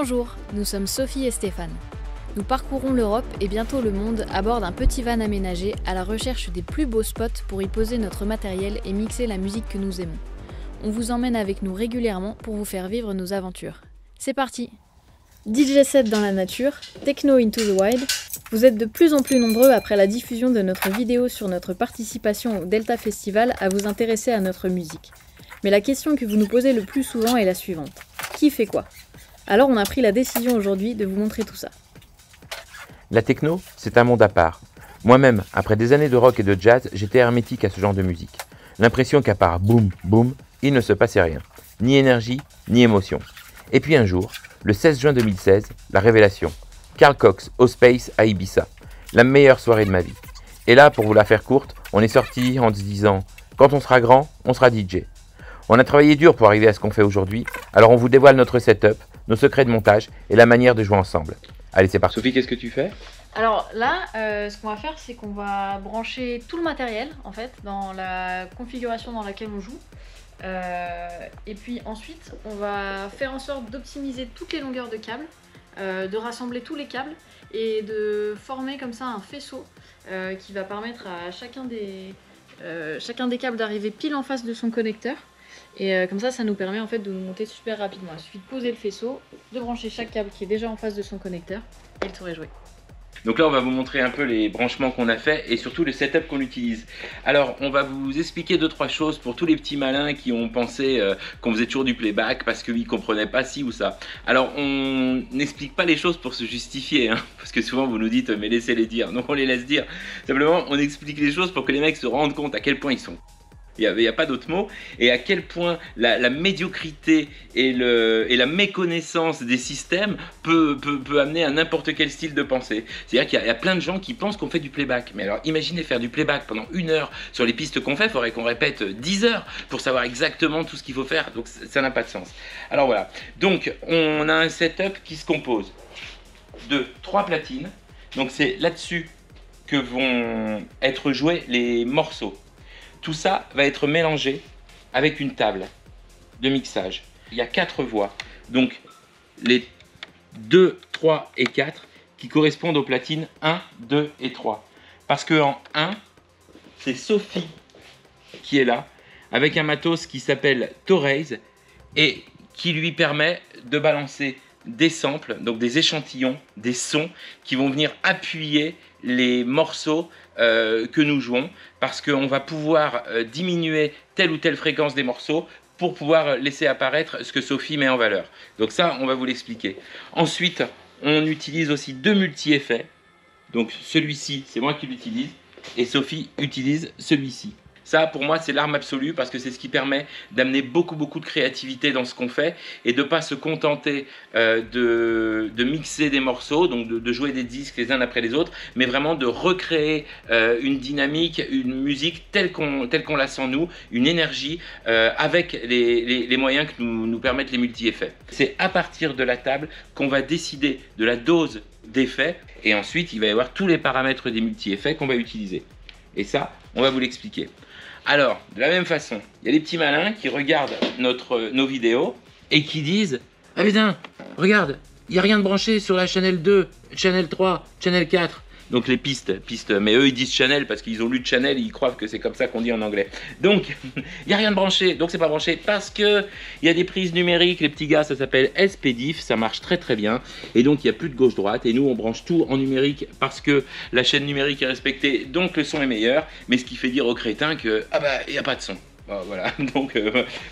Bonjour, nous sommes Sophie et Stéphane. Nous parcourons l'Europe et bientôt le monde à bord d'un petit van aménagé à la recherche des plus beaux spots pour y poser notre matériel et mixer la musique que nous aimons. On vous emmène avec nous régulièrement pour vous faire vivre nos aventures. C'est parti! DJ set dans la nature, techno into the wild, vous êtes de plus en plus nombreux après la diffusion de notre vidéo sur notre participation au Delta Festival à vous intéresser à notre musique. Mais la question que vous nous posez le plus souvent est la suivante. Qui fait quoi? Alors on a pris la décision aujourd'hui de vous montrer tout ça. La techno, c'est un monde à part. Moi-même, après des années de rock et de jazz, j'étais hermétique à ce genre de musique. L'impression qu'à part boum, boum, il ne se passait rien. Ni énergie, ni émotion. Et puis un jour, le 16 juin 2016, la révélation. Carl Cox au Space à Ibiza. La meilleure soirée de ma vie. Et là, pour vous la faire courte, on est sorti en se disant « Quand on sera grand, on sera DJ ». On a travaillé dur pour arriver à ce qu'on fait aujourd'hui, alors on vous dévoile notre setup, nos secrets de montage et la manière de jouer ensemble. Allez, c'est parti. Sophie, qu'est-ce que tu fais? Alors là, ce qu'on va faire, c'est qu'on va brancher tout le matériel en fait dans la configuration dans laquelle on joue. Et puis ensuite, on va faire en sorte d'optimiser toutes les longueurs de câbles, de rassembler tous les câbles et de former comme ça un faisceau qui va permettre à chacun des câbles d'arriver pile en face de son connecteur. Et comme ça nous permet en fait de nous monter super rapidement. Il suffit de poser le faisceau, de brancher chaque câble qui est déjà en face de son connecteur et le tour est joué. Donc là, on va vous montrer un peu les branchements qu'on a fait et surtout le setup qu'on utilise. Alors, on va vous expliquer 2-3 choses pour tous les petits malins qui ont pensé qu'on faisait toujours du playback parce qu'ils ne comprenaient pas ci ou ça. Alors, on n'explique pas les choses pour se justifier, hein, parce que souvent vous nous dites mais laissez-les dire. Donc on les laisse dire. Simplement, on explique les choses pour que les mecs se rendent compte à quel point ils sont. Il n'y a pas d'autre mot, et à quel point la médiocrité et la méconnaissance des systèmes peut amener à n'importe quel style de pensée. C'est-à-dire qu'il y a plein de gens qui pensent qu'on fait du playback. Mais alors imaginez faire du playback pendant 1 heure sur les pistes qu'on fait, il faudrait qu'on répète 10 heures pour savoir exactement tout ce qu'il faut faire, donc ça n'a pas de sens. Alors voilà, donc on a un setup qui se compose de 3 platines, donc c'est là-dessus que vont être joués les morceaux. Tout ça va être mélangé avec une table de mixage. Il y a 4 voix, donc les 2, 3 et 4 qui correspondent aux platines 1, 2 et 3. Parce qu'en 1, c'est Sophie qui est là, avec un matos qui s'appelle Torres et qui lui permet de balancer des samples, donc des échantillons, des sons qui vont venir appuyer les morceaux que nous jouons, parce qu'on va pouvoir diminuer telle ou telle fréquence des morceaux pour pouvoir laisser apparaître ce que Sophie met en valeur. Donc ça, on va vous l'expliquer. Ensuite, on utilise aussi 2 multi-effets. Donc celui-ci, c'est moi qui l'utilise, et Sophie utilise celui-ci. Ça, pour moi, c'est l'arme absolue parce que c'est ce qui permet d'amener beaucoup de créativité dans ce qu'on fait et de ne pas se contenter de mixer des morceaux, donc de jouer des disques les uns après les autres, mais vraiment de recréer une dynamique, une musique telle qu'on la sent nous, une énergie avec les moyens que nous permettent les multi-effets. C'est à partir de la table qu'on va décider de la dose d'effets et ensuite, il va y avoir tous les paramètres des multi-effets qu'on va utiliser. Et ça, on va vous l'expliquer. Alors, de la même façon, il y a des petits malins qui regardent nos vidéos et qui disent « Ah putain, regarde, il n'y a rien de branché sur la channel 2, channel 3, channel 4 ». Donc les pistes, mais eux ils disent channel parce qu'ils ont lu channel et ils croient que c'est comme ça qu'on dit en anglais. Donc, il n'y a rien de branché, donc c'est pas branché parce que il y a des prises numériques, les petits gars, ça s'appelle SPDIF, ça marche très bien. Et donc il n'y a plus de gauche-droite et nous on branche tout en numérique parce que la chaîne numérique est respectée, donc le son est meilleur. Mais ce qui fait dire aux crétins que, ah bah, il n'y a pas de son. Bon, voilà, donc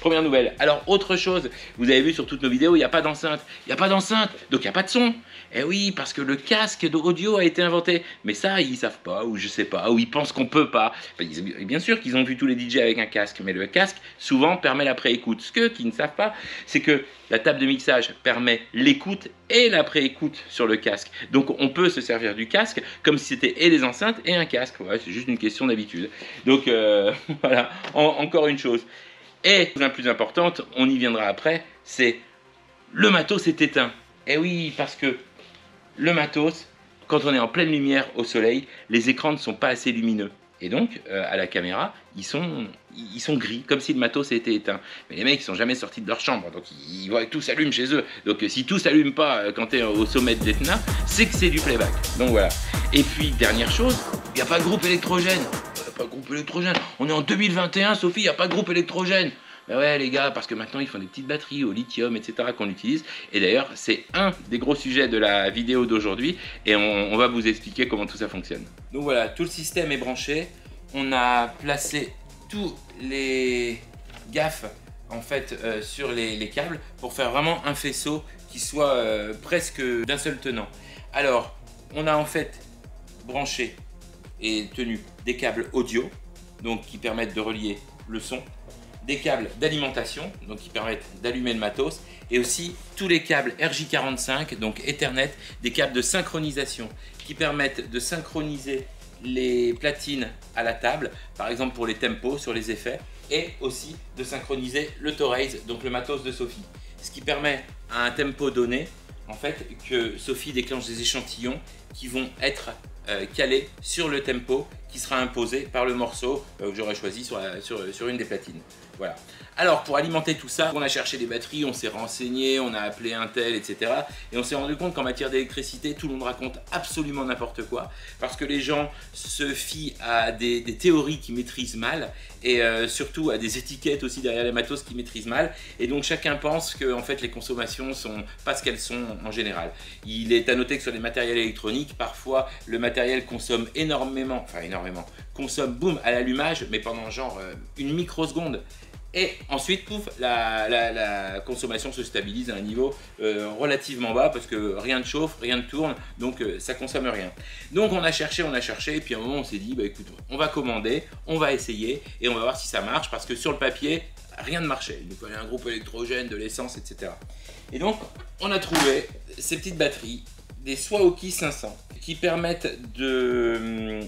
première nouvelle. Alors autre chose, vous avez vu sur toutes nos vidéos, il n'y a pas d'enceinte. Il n'y a pas d'enceinte, donc il n'y a pas de son. Eh oui, parce que le casque d'audio a été inventé. Mais ça, ils savent pas, ou je sais pas, ou ils pensent qu'on peut pas. Enfin, bien sûr qu'ils ont vu tous les DJ avec un casque, mais le casque, souvent, permet la préécoute. Ce qu'ils ne savent pas, c'est que la table de mixage permet l'écoute et la préécoute sur le casque. Donc on peut se servir du casque comme si c'était et les enceintes et un casque. Ouais, c'est juste une question d'habitude. Donc voilà, encore une chose. Et la plus importante, on y viendra après, c'est le matos est éteint. Eh oui, parce que le matos, quand on est en pleine lumière au soleil, les écrans ne sont pas assez lumineux. Et donc, à la caméra, ils sont gris, comme si le matos était éteint. Mais les mecs, ils sont jamais sortis de leur chambre, donc ils voient que tout s'allume chez eux. Donc si tout s'allume pas quand tu es au sommet de l'Etna, c'est que c'est du playback. Donc voilà. Et puis, dernière chose, il n'y a pas de groupe électrogène. Pas de groupe électrogène. On est en 2021, Sophie, il n'y a pas de groupe électrogène. Ben ouais les gars, parce que maintenant ils font des petites batteries au lithium, etc. qu'on utilise. Et d'ailleurs, c'est un des gros sujets de la vidéo d'aujourd'hui. Et on va vous expliquer comment tout ça fonctionne. Donc voilà, tout le système est branché. On a placé tous les gaffes en fait sur les câbles pour faire vraiment un faisceau qui soit presque d'un seul tenant. Alors, on a en fait branché et tenu des câbles audio, donc qui permettent de relier le son, des câbles d'alimentation, donc qui permettent d'allumer le matos, et aussi tous les câbles RJ45, donc Ethernet, des câbles de synchronisation, qui permettent de synchroniser les platines à la table, par exemple pour les tempos sur les effets, et aussi de synchroniser le to-raise, donc le matos de Sophie. Ce qui permet à un tempo donné, en fait, que Sophie déclenche des échantillons qui vont être calés sur le tempo qui sera imposé par le morceau que j'aurais choisi sur une des platines. Voilà. Alors pour alimenter tout ça, on a cherché des batteries, on s'est renseigné, on a appelé un tel, etc. Et on s'est rendu compte qu'en matière d'électricité, tout le monde raconte absolument n'importe quoi, parce que les gens se fient à des théories qu'ils maîtrisent mal, et surtout à des étiquettes aussi derrière les matos qu'ils maîtrisent mal, et donc chacun pense que en fait, les consommations sont pas ce qu'elles sont en général. Il est à noter que sur les matériels électroniques, parfois le matériel consomme énormément, consomme boum à l'allumage, mais pendant genre une microseconde. Et ensuite, pouf, la consommation se stabilise à un niveau relativement bas parce que rien ne chauffe, rien ne tourne, donc ça consomme rien. Donc on a cherché, et puis à un moment on s'est dit, bah écoute, on va commander, on va essayer et on va voir si ça marche parce que sur le papier, rien ne marchait. Il nous fallait un groupe électrogène, de l'essence, etc. Et donc on a trouvé ces petites batteries, des Swaoki 500, qui permettent de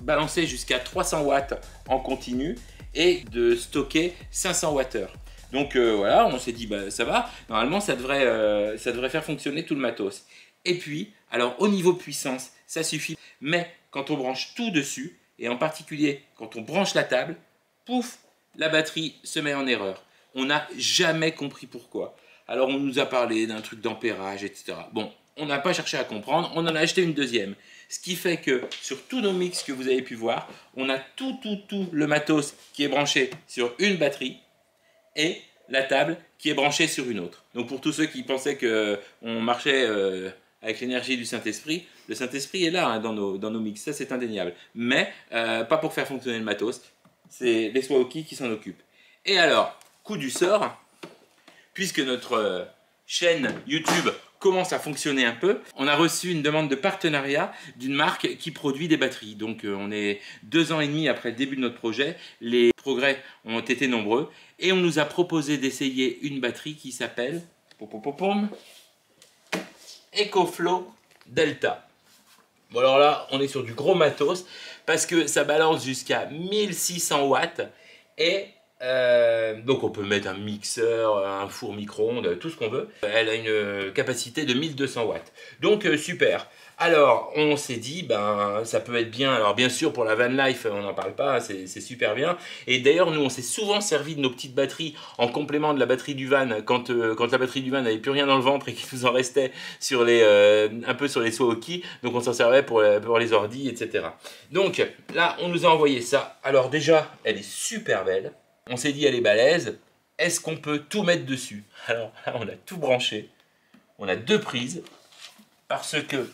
balancer jusqu'à 300 watts en continu et de stocker 500 Wh. Donc voilà, on s'est dit bah ça va, normalement ça devrait faire fonctionner tout le matos. Et puis, alors au niveau puissance, ça suffit, mais quand on branche tout dessus, et en particulier quand on branche la table, pouf, la batterie se met en erreur. On n'a jamais compris pourquoi. Alors on nous a parlé d'un truc d'ampérage, etc. Bon, on n'a pas cherché à comprendre, on en a acheté une deuxième. Ce qui fait que sur tous nos mix que vous avez pu voir, on a tout le matos qui est branché sur une batterie et la table qui est branchée sur une autre. Donc pour tous ceux qui pensaient qu'on marchait avec l'énergie du Saint-Esprit, le Saint-Esprit est là hein, dans nos mix, ça c'est indéniable. Mais pas pour faire fonctionner le matos, c'est les Swaoki qui s'en occupent. Et alors, coup du sort, puisque notre chaîne YouTube commence à fonctionner un peu, on a reçu une demande de partenariat d'une marque qui produit des batteries. Donc on est 2 ans et demi après le début de notre projet, les progrès ont été nombreux et on nous a proposé d'essayer une batterie qui s'appelle EcoFlow Delta. Bon alors là, on est sur du gros matos parce que ça balance jusqu'à 1600 watts et donc on peut mettre un mixeur, un four micro-ondes, tout ce qu'on veut. Elle a une capacité de 1200 watts. Donc super. Alors on s'est dit, ben ça peut être bien. Alors bien sûr pour la van life, on n'en parle pas, c'est super bien. Et d'ailleurs nous on s'est souvent servi de nos petites batteries en complément de la batterie du van quand la batterie du van n'avait plus rien dans le ventre et qu'il nous en restait sur un peu sur les Swaoki. Donc on s'en servait pour les ordis, etc. Donc là on nous a envoyé ça. Alors déjà elle est super belle. On s'est dit, elle est balèze, est-ce qu'on peut tout mettre dessus? Alors là, on a tout branché, on a 2 prises, parce que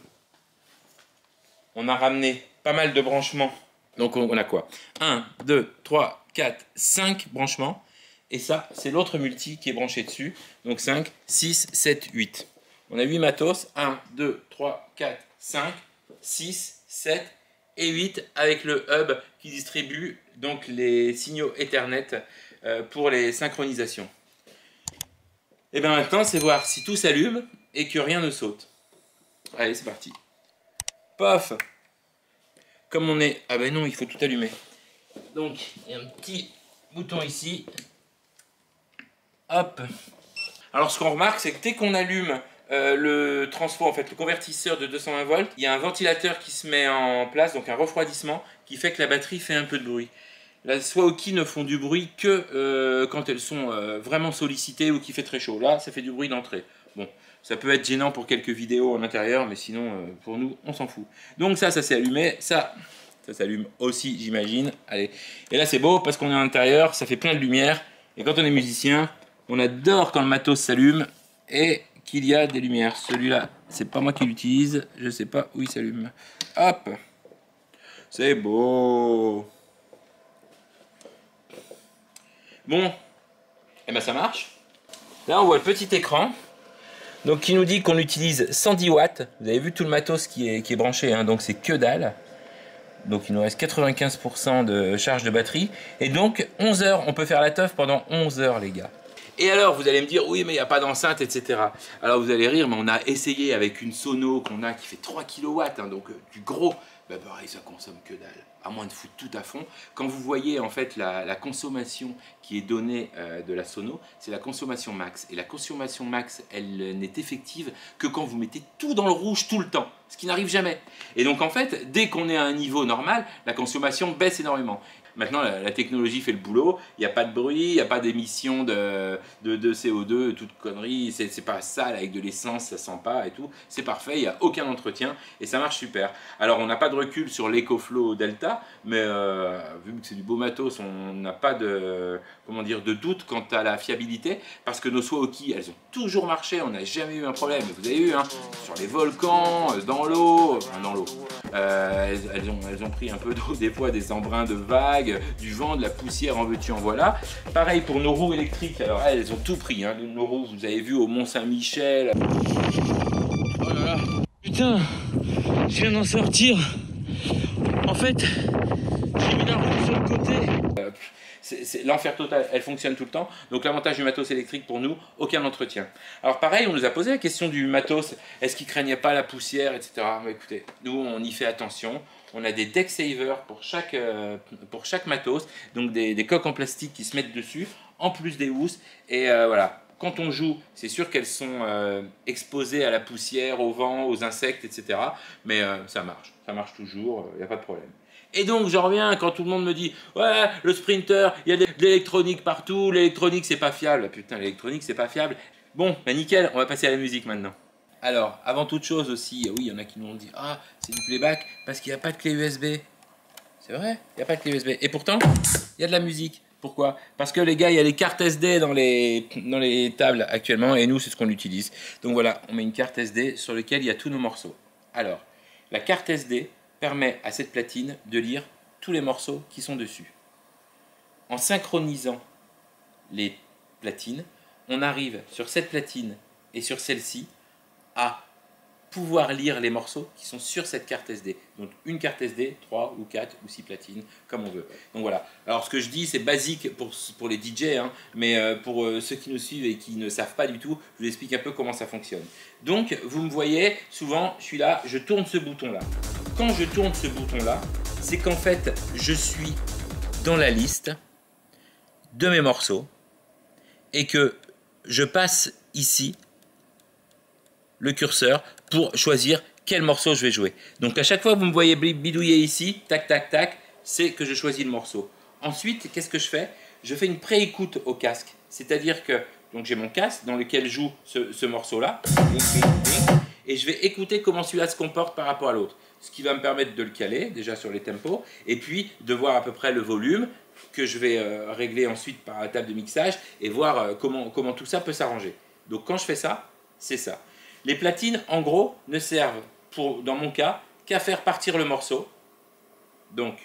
on a ramené pas mal de branchements. Donc on a quoi? 1, 2, 3, 4, 5 branchements, et ça, c'est l'autre multi qui est branché dessus, donc 5, 6, 7, 8. On a 8 matos, 1, 2, 3, 4, 5, 6, 7 et 8 avec le hub qui distribue donc les signaux Ethernet pour les synchronisations. Et bien maintenant, c'est voir si tout s'allume et que rien ne saute. Allez, c'est parti. Pof! Comme on est... Ah ben non, il faut tout allumer. Donc, il y a un petit bouton ici. Hop! Alors, ce qu'on remarque, c'est que dès qu'on allume le transfo, en fait, le convertisseur de 220 volts, il y a un ventilateur qui se met en place, donc un refroidissement, qui fait que la batterie fait un peu de bruit. La Swaoki ne font du bruit que quand elles sont vraiment sollicitées ou qu'il fait très chaud. Là, ça fait du bruit d'entrée. Bon, ça peut être gênant pour quelques vidéos en intérieur, mais sinon, pour nous, on s'en fout. Donc ça s'est allumé. Ça s'allume aussi, j'imagine. Allez. Et là, c'est beau parce qu'on est à l'intérieur, ça fait plein de lumière. Et quand on est musicien, on adore quand le matos s'allume et qu'il y a des lumières. Celui-là, c'est pas moi qui l'utilise. Je sais pas où il s'allume. Hop. C'est beau. Bon, et ben ça marche. Là, on voit le petit écran, donc qui nous dit qu'on utilise 110 watts. Vous avez vu tout le matos qui est branché, hein, donc c'est que dalle. Donc il nous reste 95% de charge de batterie. Et donc 11 heures, on peut faire la teuf pendant 11 heures, les gars. Et alors, vous allez me dire, oui, mais il n'y a pas d'enceinte, etc. Alors vous allez rire, mais on a essayé avec une sono qu'on a qui fait 3 kW, hein, donc du gros. Bah pareil, ça consomme que dalle, à moins de foutre tout à fond. Quand vous voyez en fait la consommation qui est donnée de la sono, c'est la consommation max. Et la consommation max, elle n'est effective que quand vous mettez tout dans le rouge tout le temps, ce qui n'arrive jamais. Et donc en fait, dès qu'on est à un niveau normal, la consommation baisse énormément. Maintenant, la technologie fait le boulot, il n'y a pas de bruit, il n'y a pas d'émission de CO2, toute connerie, c'est pas sale avec de l'essence, ça sent pas et tout, c'est parfait, il n'y a aucun entretien et ça marche super. Alors on n'a pas de recul sur l'EcoFlow Delta, mais vu que c'est du beau matos, on n'a pas de, comment dire, de doute quant à la fiabilité, parce que nos Swaoki, elles ont toujours marché, on n'a jamais eu un problème, vous avez vu, hein, sur les volcans, dans l'eau, enfin dans l'eau, elles ont pris un peu d'eau, des fois des embruns de vagues, du vent, de la poussière, en veux-tu, en voilà. Pareil pour nos roues électriques, alors elles ont tout pris, hein. Nos roues, vous avez vu au Mont-Saint-Michel. Oh là là, putain, je viens d'en sortir. En fait, j'ai mis la roue sur le côté. C'est l'enfer total, elle fonctionne tout le temps. Donc l'avantage du matos électrique pour nous, aucun entretien. Alors pareil, on nous a posé la question du matos, est-ce qu'il craignait pas la poussière, etc. Mais écoutez, nous on y fait attention. On a des deck savers pour chaque matos, donc des coques en plastique qui se mettent dessus, en plus des housses. Et voilà, quand on joue, c'est sûr qu'elles sont exposées à la poussière, au vent, aux insectes, etc. Mais ça marche toujours, il n'y a pas de problème. Et donc j'en reviens quand tout le monde me dit « Ouais, le Sprinter, il y a de l'électronique partout, l'électronique c'est pas fiable. » Putain, l'électronique c'est pas fiable. Bon, bah nickel, on va passer à la musique maintenant. Alors, avant toute chose aussi, oui, il y en a qui nous ont dit « Ah, c'est du playback parce qu'il n'y a pas de clé USB. » C'est vrai, il n'y a pas de clé USB. Et pourtant, il y a de la musique. Pourquoi? Parce que les gars, il y a les cartes SD dans les tables actuellement et nous, c'est ce qu'on utilise. Donc voilà, on met une carte SD sur laquelle il y a tous nos morceaux. Alors, la carte SD permet à cette platine de lire tous les morceaux qui sont dessus. En synchronisant les platines, on arrive sur cette platine et sur celle-ci à pouvoir lire les morceaux qui sont sur cette carte SD. Donc une carte SD, 3 ou 4 ou 6 platines, comme on veut. Donc voilà. Alors ce que je dis, c'est basique pour les DJ, hein, mais pour ceux qui nous suivent et qui ne savent pas du tout, je vous explique un peu comment ça fonctionne. Donc vous me voyez, souvent je suis là, je tourne ce bouton-là. Quand je tourne ce bouton-là, c'est qu'en fait, je suis dans la liste de mes morceaux et que je passe ici le curseur pour choisir quel morceau je vais jouer. Donc à chaque fois que vous me voyez bidouiller ici, tac, tac, tac, c'est que je choisis le morceau. Ensuite, qu'est-ce que je fais? Je fais une pré-écoute au casque. C'est-à-dire que j'ai mon casque dans lequel joue ce morceau-là, et je vais écouter comment celui-là se comporte par rapport à l'autre. Ce qui va me permettre de le caler, déjà sur les tempos, et puis de voir à peu près le volume, que je vais régler ensuite par la table de mixage, et voir comment tout ça peut s'arranger. Donc quand je fais ça, c'est ça. Les platines, en gros, ne servent, dans mon cas, qu'à faire partir le morceau. Donc,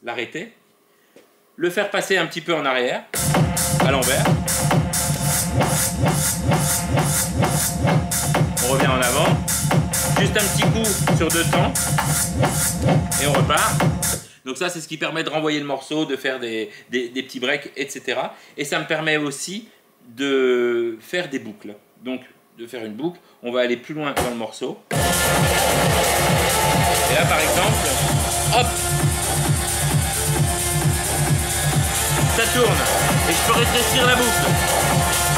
l'arrêter, le faire passer un petit peu en arrière, à l'envers. On revient en avant, juste un petit coup sur 2 temps, et on repart. Donc ça, c'est ce qui permet de renvoyer le morceau, de faire des petits breaks, etc. Et ça me permet aussi de faire des boucles. Donc, de faire une boucle, on va aller plus loin dans le morceau. Et là, par exemple, hop, ça tourne. Et je peux rétrécir la boucle.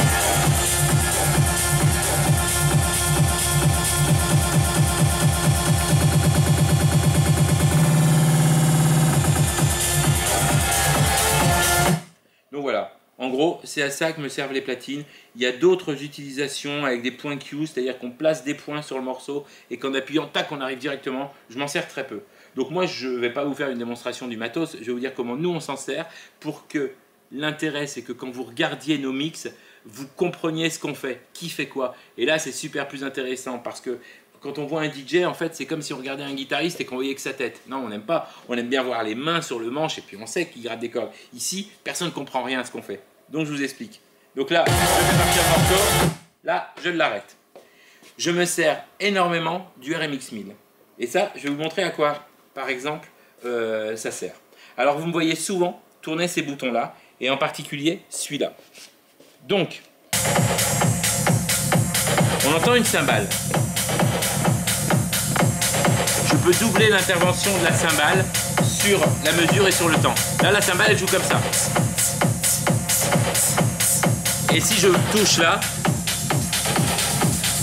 gros, c'est à ça que me servent les platines. Il y a d'autres utilisations avec des points Q, c'est-à-dire qu'on place des points sur le morceau et qu'en appuyant, tac, on arrive directement. Je m'en sers très peu. Donc moi, je ne vais pas vous faire une démonstration du matos, je vais vous dire comment nous on s'en sert pour que l'intérêt, c'est que quand vous regardiez nos mix, vous compreniez ce qu'on fait, qui fait quoi. Et là, c'est super plus intéressant parce que quand on voit un DJ, en fait, c'est comme si on regardait un guitariste et qu'on voyait que sa tête. Non, on n'aime pas. On aime bien voir les mains sur le manche et puis on sait qu'il gratte des cordes. Ici, personne ne comprend rien à ce qu'on fait. Donc, je vous explique. Donc là, je fais partir le morceau. Là, je l'arrête. Je me sers énormément du RMX 1000. Et ça, je vais vous montrer à quoi, par exemple, ça sert. Alors, vous me voyez souvent tourner ces boutons-là et en particulier celui-là. Donc, on entend une cymbale. Je peux doubler l'intervention de la cymbale sur la mesure et sur le temps. Là, la cymbale, elle joue comme ça. Et si je touche là,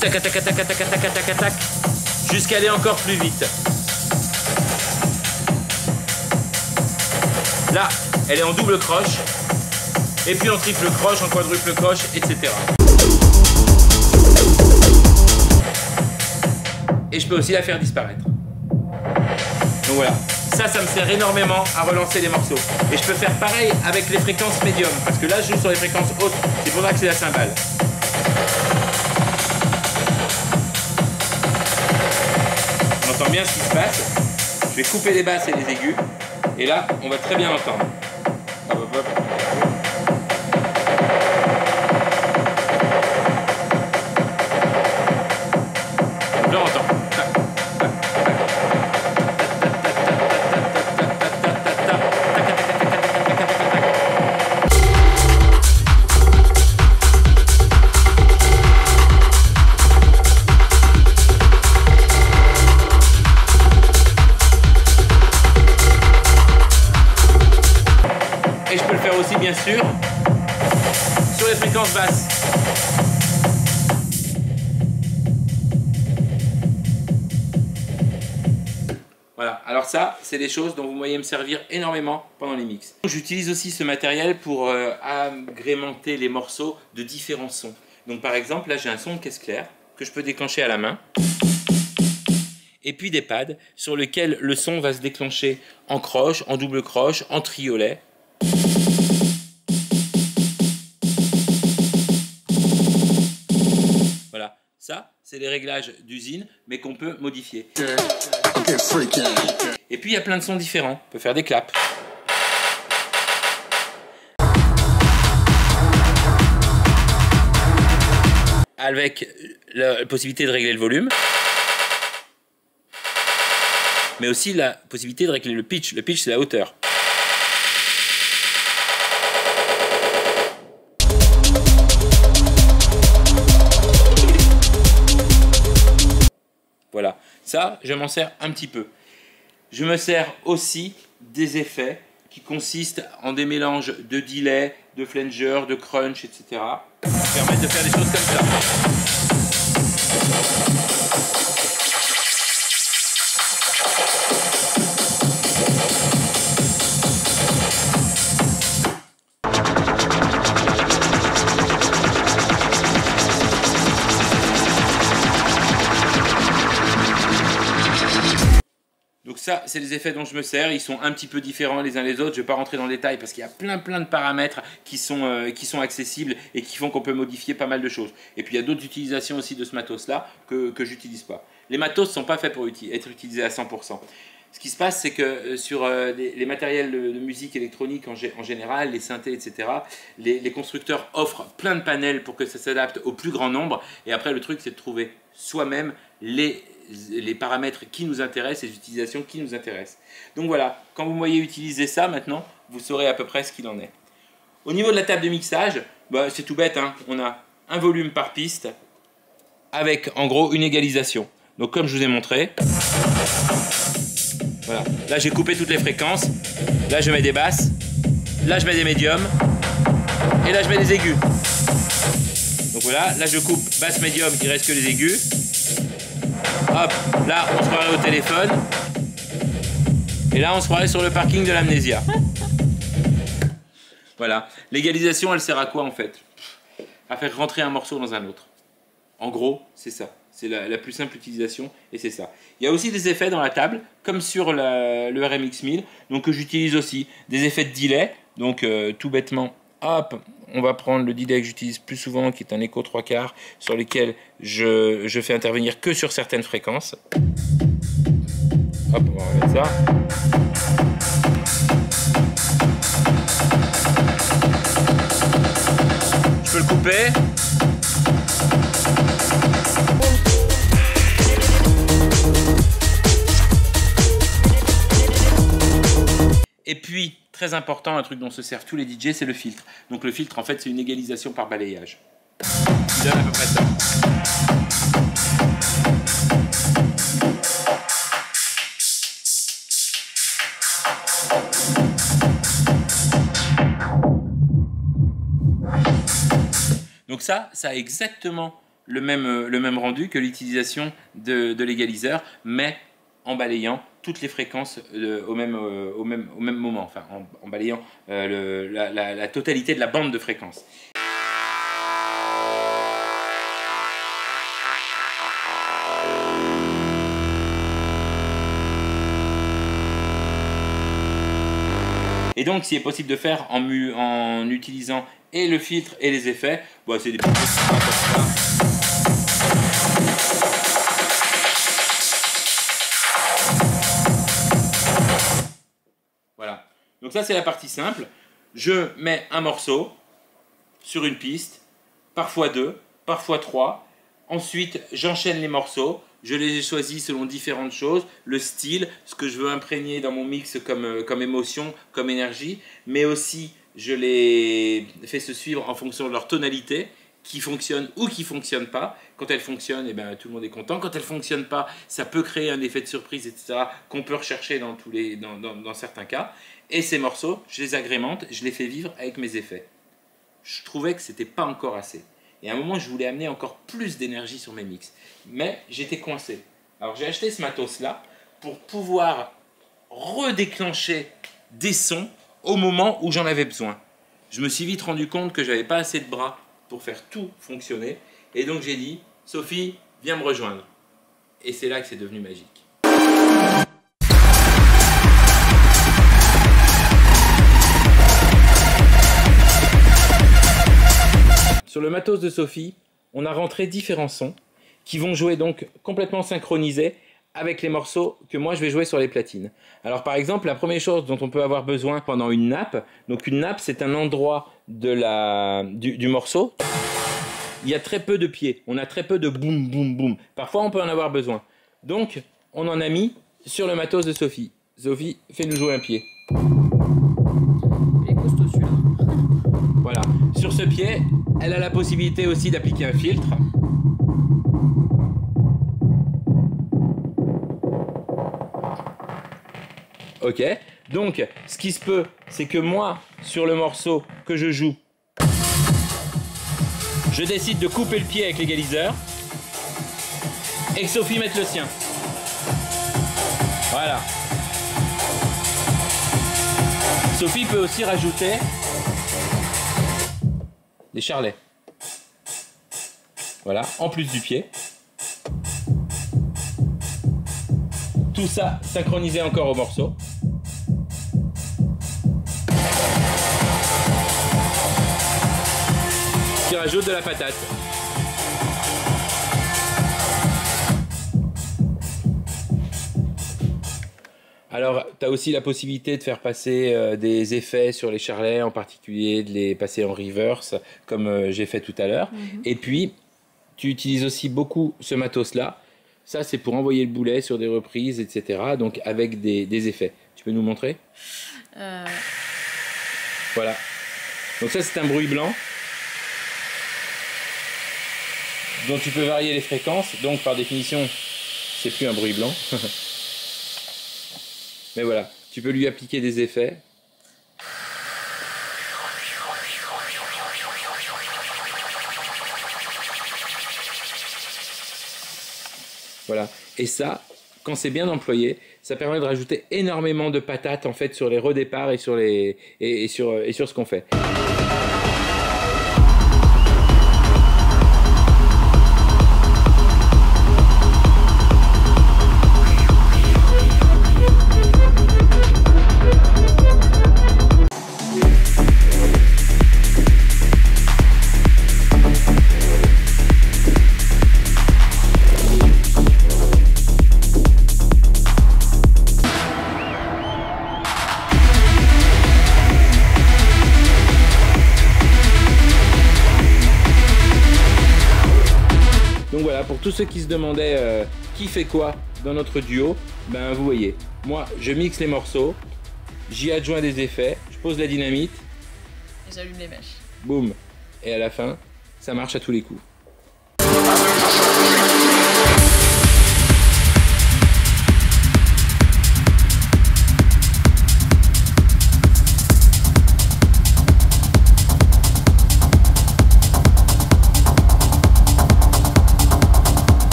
tac, tac, tac, tac, tac, tac, tac, tac, tac, jusqu'à aller encore plus vite. Là, elle est en double croche, et puis en triple croche, en quadruple croche, etc. Et je peux aussi la faire disparaître. Donc voilà, ça me sert énormément à relancer les morceaux. Et je peux faire pareil avec les fréquences médium, parce que là je joue sur les fréquences hautes, c'est pour ça que c'est la cymbale. On entend bien ce qui se passe. Je vais couper les basses et les aigus, et là on va très bien entendre. Hop, hop, hop. Donc là on entend. Et je peux le faire aussi bien sûr sur les fréquences basses. Voilà, alors ça, c'est des choses dont vous voyez me servir énormément pendant les mix. J'utilise aussi ce matériel pour agrémenter les morceaux de différents sons. Donc par exemple, là j'ai un son de caisse claire que je peux déclencher à la main. Et puis des pads sur lesquels le son va se déclencher en croche, en double croche, en triolet. Voilà, ça c'est les réglages d'usine mais qu'on peut modifier. Et puis il y a plein de sons différents, on peut faire des claps. Avec la possibilité de régler le volume. Mais aussi la possibilité de régler le pitch. Le pitch c'est la hauteur. Voilà, ça, je m'en sers un petit peu. Je me sers aussi des effets qui consistent en des mélanges de delay, de flanger, de crunch, etc. qui permettent de faire des choses comme ça. Donc ça, c'est les effets dont je me sers. Ils sont un petit peu différents les uns les autres. Je ne vais pas rentrer dans le détail parce qu'il y a plein de paramètres qui sont accessibles et qui font qu'on peut modifier pas mal de choses. Et puis il y a d'autres utilisations aussi de ce matos-là que je n'utilise pas. Les matos ne sont pas faits pour être utilisés à 100%. Ce qui se passe, c'est que sur les matériels de musique électronique en général, les synthés, etc., les constructeurs offrent plein de panels pour que ça s'adapte au plus grand nombre. Et après, le truc, c'est de trouver soi-même les paramètres qui nous intéressent, les utilisations qui nous intéressent. Donc voilà, quand vous me voyez utiliser ça maintenant, vous saurez à peu près ce qu'il en est. Au niveau de la table de mixage, bah, c'est tout bête, hein. On a un volume par piste avec en gros une égalisation. Donc comme je vous ai montré, voilà. Là j'ai coupé toutes les fréquences, là je mets des basses, là je mets des médiums et là je mets des aigus. Donc voilà, là je coupe basse médium, il reste que les aigus. Hop, là on se croirait au téléphone. Et là on se croirait sur le parking de l'Amnésia. Voilà, L'égalisation, elle sert à quoi en fait? À faire rentrer un morceau dans un autre. En gros, c'est ça. C'est la plus simple utilisation et c'est ça. Il y a aussi des effets dans la table, comme sur le RMX 1000, donc que j'utilise aussi. Des effets de delay, donc tout bêtement, hop, on va prendre le delay que j'utilise plus souvent, qui est un écho 3/4, sur lequel je fais intervenir que sur certaines fréquences. Hop, on va remettre ça. Je peux le couper. Et puis, très important, un truc dont se servent tous les DJ, c'est le filtre. Donc le filtre, en fait, c'est une égalisation par balayage. Il donne à peu près ça. Donc ça a exactement le même rendu que l'utilisation de l'égaliseur, mais en balayant toutes les fréquences au même moment, enfin en balayant la totalité de la bande de fréquences. Et donc, ce qui est possible de faire en utilisant et le filtre et les effets, bon, c'est des petits trucs comme ça. Voilà. Donc ça, c'est la partie simple. Je mets un morceau sur une piste, parfois 2, parfois 3. Ensuite, j'enchaîne les morceaux. Je les ai choisis selon différentes choses, le style, ce que je veux imprégner dans mon mix comme émotion, comme énergie, mais aussi je les fais se suivre en fonction de leur tonalité, qui fonctionne ou qui ne fonctionne pas. Quand elle fonctionne, eh ben, tout le monde est content. Quand elle ne fonctionne pas, ça peut créer un effet de surprise, etc., qu'on peut rechercher dans certains cas. Et ces morceaux, je les agrémente, je les fais vivre avec mes effets. Je trouvais que ce n'était pas encore assez. Et à un moment, je voulais amener encore plus d'énergie sur mes mix. Mais j'étais coincé. Alors j'ai acheté ce matos-là pour pouvoir redéclencher des sons au moment où j'en avais besoin. Je me suis vite rendu compte que j'avais pas assez de bras pour faire tout fonctionner. Et donc j'ai dit, Sophie, viens me rejoindre. Et c'est là que c'est devenu magique. Sur le matos de Sophie, on a rentré différents sons qui vont jouer donc complètement synchronisés avec les morceaux que moi je vais jouer sur les platines. Alors par exemple, la première chose dont on peut avoir besoin pendant une nappe, donc une nappe c'est un endroit du morceau, il y a très peu de pieds, on a très peu de boum boum boum. Parfois on peut en avoir besoin. Donc on en a mis sur le matos de Sophie. Sophie, fais-nous jouer un pied. Il est costaud celui-là. Voilà, sur ce pied, elle a la possibilité aussi d'appliquer un filtre. Ok, donc ce qui se peut, c'est que moi, sur le morceau que je joue, je décide de couper le pied avec l'égaliseur et que Sophie mette le sien. Voilà. Sophie peut aussi rajouter des charlets. Voilà, en plus du pied. Tout ça synchronisé encore au morceau. Qui rajoute de la patate. Alors, tu as aussi la possibilité de faire passer des effets sur les charlets, en particulier de les passer en reverse, comme j'ai fait tout à l'heure. Et puis, tu utilises aussi beaucoup ce matos-là. Ça, c'est pour envoyer le boulet sur des reprises, etc. Donc, avec des effets. Tu peux nous montrer ? Voilà. Donc ça, c'est un bruit blanc dont tu peux varier les fréquences. Donc, par définition, c'est plus un bruit blanc. Mais voilà, tu peux lui appliquer des effets. Voilà. Et ça, quand c'est bien employé, ça permet de rajouter énormément de patates en fait sur les redéparts et sur ce qu'on fait. ceux qui se demandaient qui fait quoi dans notre duo, ben vous voyez, moi je mixe les morceaux, j'y adjoins des effets, je pose la dynamite. Et j'allume les mèches. Boum. Et à la fin, ça marche à tous les coups.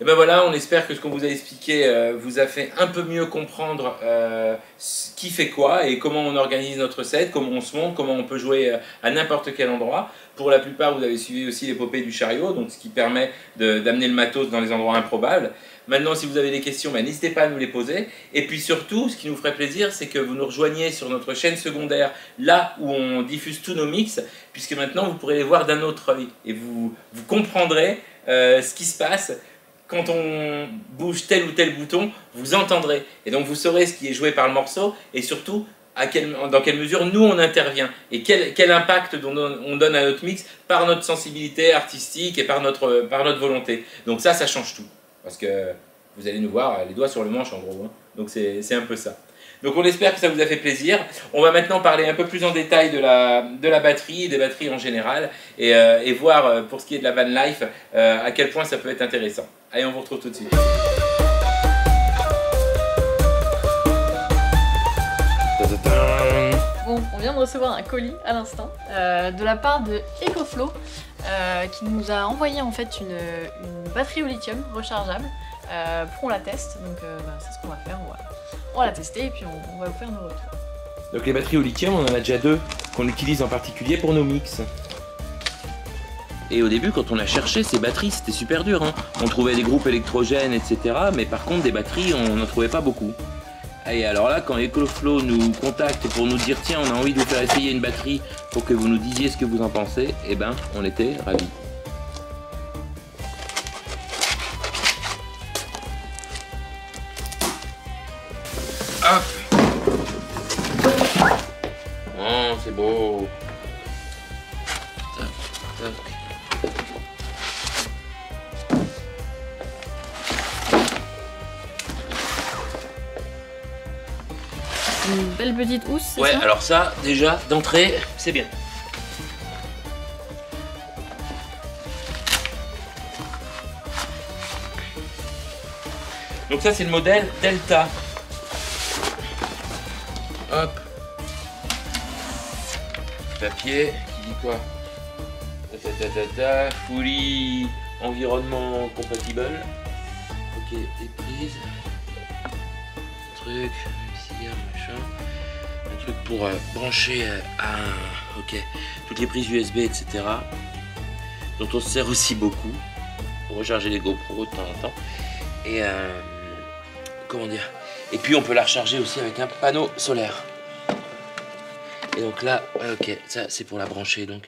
Et ben voilà, on espère que ce qu'on vous a expliqué vous a fait un peu mieux comprendre qui fait quoi et comment on organise notre set, comment on se monte, comment on peut jouer à n'importe quel endroit. Pour la plupart, vous avez suivi aussi l'épopée du chariot, donc ce qui permet d'amener le matos dans les endroits improbables. Maintenant, si vous avez des questions, ben, n'hésitez pas à nous les poser. Et puis surtout, ce qui nous ferait plaisir, c'est que vous nous rejoigniez sur notre chaîne secondaire, là où on diffuse tous nos mix, puisque maintenant vous pourrez les voir d'un autre œil et vous comprendrez ce qui se passe. Quand on bouge tel ou tel bouton, vous entendrez. Et donc vous saurez ce qui est joué par le morceau et surtout dans quelle mesure nous on intervient et quel impact on donne à notre mix par notre sensibilité artistique et par notre volonté. Donc ça change tout. Parce que vous allez nous voir les doigts sur le manche en gros. Hein. Donc c'est un peu ça. Donc on espère que ça vous a fait plaisir. On va maintenant parler un peu plus en détail de la batterie, des batteries en général, et voir pour ce qui est de la van life à quel point ça peut être intéressant. Allez, on vous retrouve tout de suite. Bon, on vient de recevoir un colis à l'instant de la part de EcoFlow qui nous a envoyé en fait une batterie au lithium rechargeable pour qu'on la teste. Donc c'est ce qu'on va faire. On va la tester et puis on va vous faire nos retours. Donc les batteries au lithium, on en a déjà deux qu'on utilise en particulier pour nos mix. Et au début, quand on a cherché ces batteries, c'était super dur. Hein. On trouvait des groupes électrogènes, etc. Mais par contre, des batteries, on n'en trouvait pas beaucoup. Et alors là, quand EcoFlow nous contacte pour nous dire tiens, on a envie de vous faire essayer une batterie pour que vous nous disiez ce que vous en pensez, eh ben, on était ravis. Hop. Oh, c'est beau. Tac, tac. Une belle petite housse, c'est ouais, ça? Alors ça, déjà, d'entrée, c'est bien. Donc ça, c'est le modèle Delta. Hop. Papier, qui dit quoi? Fully environnement compatible. Ok, des prises. Truc. Machin. Un truc pour brancher à toutes les prises USB, etc. dont on se sert aussi beaucoup pour recharger les GoPro de temps en temps. Et comment dire, et puis on peut la recharger aussi avec un panneau solaire. Et donc là, ok, ça c'est pour la brancher. Donc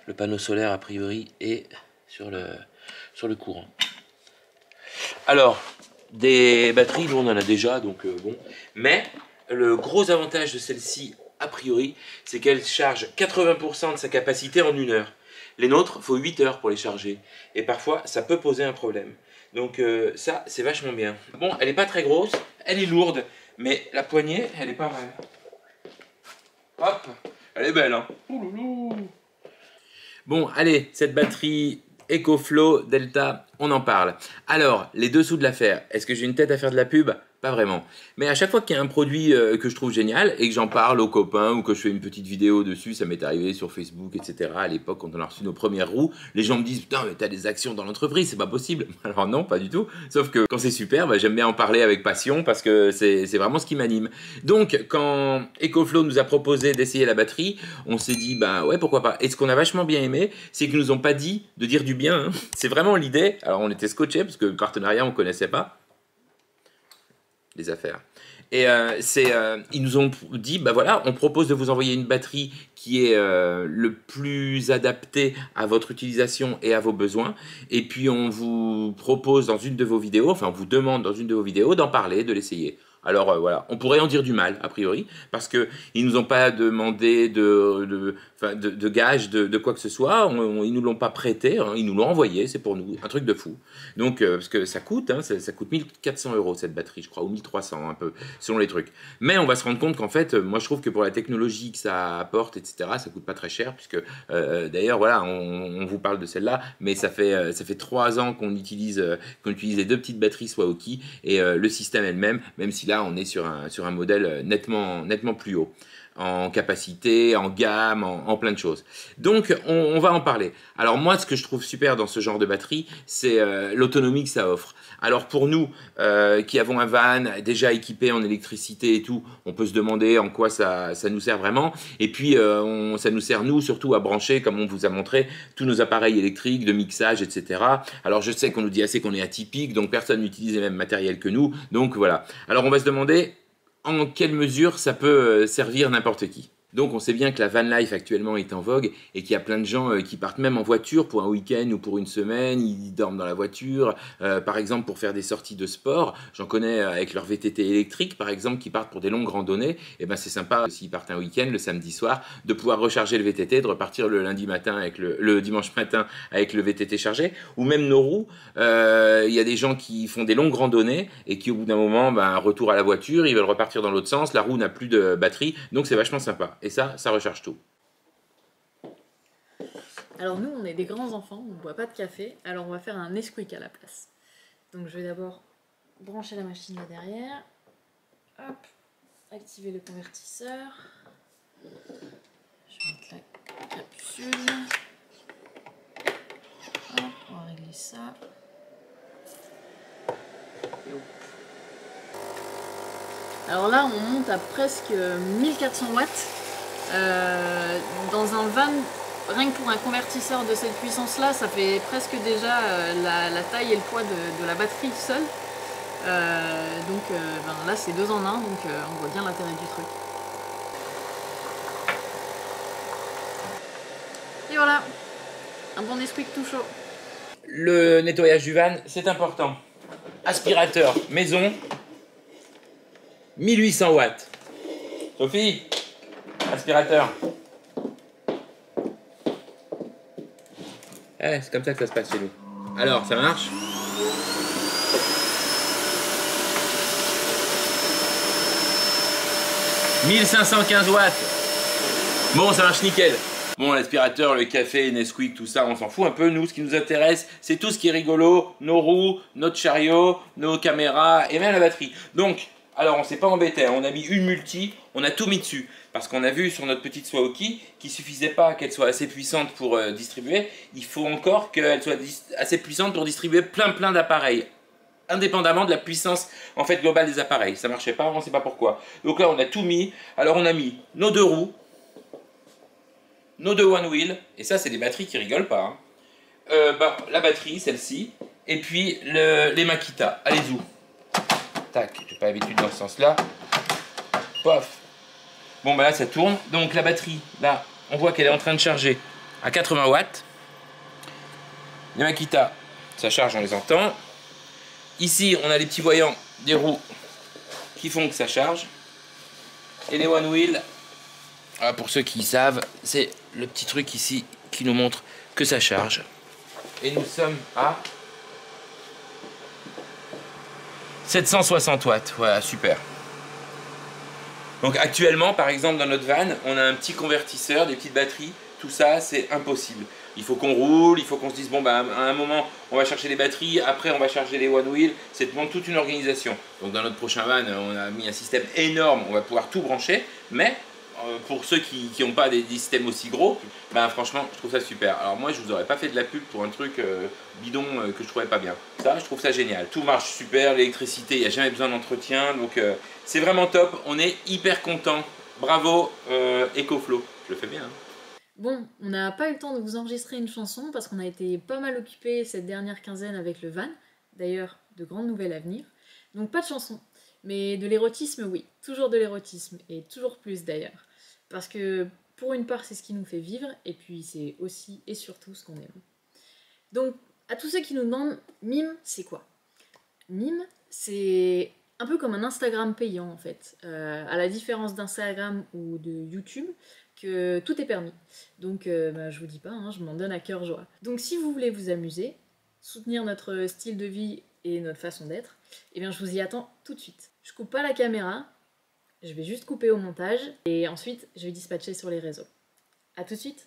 le panneau solaire a priori est sur le courant. Alors des batteries, nous on en a déjà, donc bon, mais le gros avantage de celle-ci, a priori, c'est qu'elle charge 80% de sa capacité en 1 heure. Les nôtres, il faut 8 heures pour les charger. Et parfois, ça peut poser un problème. Donc ça, c'est vachement bien. Bon, elle n'est pas très grosse, elle est lourde, mais la poignée, elle est pas mal. Hop, elle est belle, hein. Ouloulou. Bon, allez, cette batterie EcoFlow Delta, on en parle. Alors, les dessous de l'affaire, est-ce que j'ai une tête à faire de la pub? Pas vraiment. Mais à chaque fois qu'il y a un produit que je trouve génial et que j'en parle aux copains ou que je fais une petite vidéo dessus, ça m'est arrivé sur Facebook, etc. À l'époque, quand on a reçu nos premières roues, les gens me disent « Putain, mais t'as des actions dans l'entreprise, c'est pas possible !» Alors non, pas du tout. Sauf que quand c'est super, bah, j'aime bien en parler avec passion parce que c'est vraiment ce qui m'anime. Donc, quand EcoFlow nous a proposé d'essayer la batterie, on s'est dit « Bah ouais, pourquoi pas ?» Et ce qu'on a vachement bien aimé, c'est qu'ils nous ont pas dit de dire du bien. Hein. C'est vraiment l'idée. Alors, on était scotchés parce que le partenariat, on connaissait pas. Les affaires. Et ils nous ont dit, bah voilà, on propose de vous envoyer une batterie qui est le plus adaptée à votre utilisation et à vos besoins. Et puis on vous propose dans une de vos vidéos, enfin on vous demande dans une de vos vidéos d'en parler, de l'essayer. Alors voilà, on pourrait en dire du mal, a priori, parce qu'ils ne nous ont pas demandé de gage de quoi que ce soit, ils ne nous l'ont pas prêté, hein, ils nous l'ont envoyé, c'est pour nous, un truc de fou. Donc, parce que ça coûte, hein, ça coûte 1400 € cette batterie, je crois, ou 1300, un peu, selon les trucs. Mais on va se rendre compte qu'en fait, moi je trouve que pour la technologie que ça apporte, etc., ça coûte pas très cher, puisque d'ailleurs, voilà, on vous parle de celle-là, mais ça fait 3 ans qu'on utilise les 2 petites batteries Swaoki, et le système elle-même, même si là on est sur un modèle nettement plus haut en capacité, en gamme, en plein de choses. Donc on va en parler. Alors moi ce que je trouve super dans ce genre de batterie, c'est l'autonomie que ça offre. Alors pour nous qui avons un van déjà équipé en électricité et tout, on peut se demander en quoi ça nous sert vraiment. Et puis ça nous sert nous surtout à brancher, comme on vous a montré, tous nos appareils électriques de mixage, etc. Alors je sais qu'on nous dit assez qu'on est atypique, donc personne n'utilise les mêmes matériels que nous. Donc voilà. Alors on va se demander en quelle mesure ça peut servir n'importe qui. Donc on sait bien que la van life actuellement est en vogue et qu'il y a plein de gens qui partent même en voiture pour un week-end ou pour une semaine, ils dorment dans la voiture, par exemple pour faire des sorties de sport. J'en connais avec leur VTT électrique par exemple qui partent pour des longues randonnées, et ben c'est sympa s'ils partent un week-end le samedi soir de pouvoir recharger le VTT, de repartir le lundi matin avec le dimanche matin avec le VTT chargé. Ou même nos roues, il y a des gens qui font des longues randonnées et qui au bout d'un moment, ben, retour à la voiture, ils veulent repartir dans l'autre sens, la roue n'a plus de batterie, donc c'est vachement sympa. Et ça recharge tout. Alors nous, on est des grands enfants, on ne boit pas de café, alors on va faire un Nesquik à la place. Donc je vais d'abord brancher la machine là derrière. Hop, activer le convertisseur. Je vais mettre la capsule. Hop, on va régler ça. Et hop. Alors là, on monte à presque 1400 watts. Dans un van, rien que pour un convertisseur de cette puissance-là, ça fait presque déjà la taille et le poids de la batterie seule. Ben là, c'est 2 en 1, donc on voit bien l'intérêt du truc. Et voilà, un bon Nesquik tout chaud. Le nettoyage du van, c'est important. Aspirateur maison, 1800 watts. Sophie, aspirateur. C'est comme ça que ça se passe chez nous. Alors, ça marche? « 1515 watts. Bon, ça marche nickel. Bon, l'aspirateur, le café, Nesquik, tout ça, on s'en fout un peu. Nous, ce qui nous intéresse, c'est tout ce qui est rigolo. Nos roues, notre chariot, nos caméras et même la batterie. Donc, alors on s'est pas embêté, hein. On a mis une multi, on a tout mis dessus. Parce qu'on a vu sur notre petite Swaoki qu'il ne suffisait pas qu'elle soit assez puissante pour distribuer. Il faut encore qu'elle soit assez puissante pour distribuer plein d'appareils. Indépendamment de la puissance en fait globale des appareils. Ça marchait pas, on ne sait pas pourquoi. Donc là on a tout mis. Alors on a mis nos 2 roues, nos 2 one wheel, et ça c'est des batteries qui rigolent pas. Hein. La batterie, celle-ci, et puis les Makita. Allez où? Tac, je n'ai pas l'habitude dans ce sens-là. Pof. Bon bah là ça tourne. Donc la batterie, là, on voit qu'elle est en train de charger à 80 watts. Les Makita, ça charge, on les entend. Ici, on a les petits voyants des roues qui font que ça charge. Et les one wheel, pour ceux qui savent, c'est le petit truc ici qui nous montre que ça charge. Et nous sommes à 760 watts. Voilà, super. Donc actuellement, par exemple, dans notre van, on a un petit convertisseur, des petites batteries. Tout ça, c'est impossible. Il faut qu'on roule, il faut qu'on se dise, bon, bah, à un moment, on va chercher les batteries, après, on va charger les one wheel. C'est toute une organisation. Donc, dans notre prochain van, on a mis un système énorme, on va pouvoir tout brancher. Mais, pour ceux qui n'ont pas des systèmes aussi gros, bah, franchement, je trouve ça super. Alors, moi, je vous aurais pas fait de la pub pour un truc bidon que je trouvais pas bien. Ça, je trouve ça génial. Tout marche super, l'électricité, il n'y a jamais besoin d'entretien. Donc, c'est vraiment top. On est hyper content. Bravo, EcoFlow. Je le fais bien. Hein. Bon, on n'a pas eu le temps de vous enregistrer une chanson parce qu'on a été pas mal occupés cette dernière quinzaine avec le van. D'ailleurs, de grandes nouvelles à venir. Donc pas de chanson. Mais de l'érotisme, oui, toujours de l'érotisme, et toujours plus d'ailleurs. Parce que pour une part, c'est ce qui nous fait vivre, et puis c'est aussi et surtout ce qu'on aime. Donc, à tous ceux qui nous demandent, Mime, c'est quoi? Mime, c'est un peu comme un Instagram payant en fait, à la différence d'Instagram ou de YouTube, que tout est permis. Donc je vous dis pas, hein, je m'en donne à cœur joie. Donc si vous voulez vous amuser, soutenir notre style de vie et notre façon d'être, eh bien je vous y attends tout de suite. Je coupe pas la caméra, je vais juste couper au montage, et ensuite je vais dispatcher sur les réseaux. A tout de suite!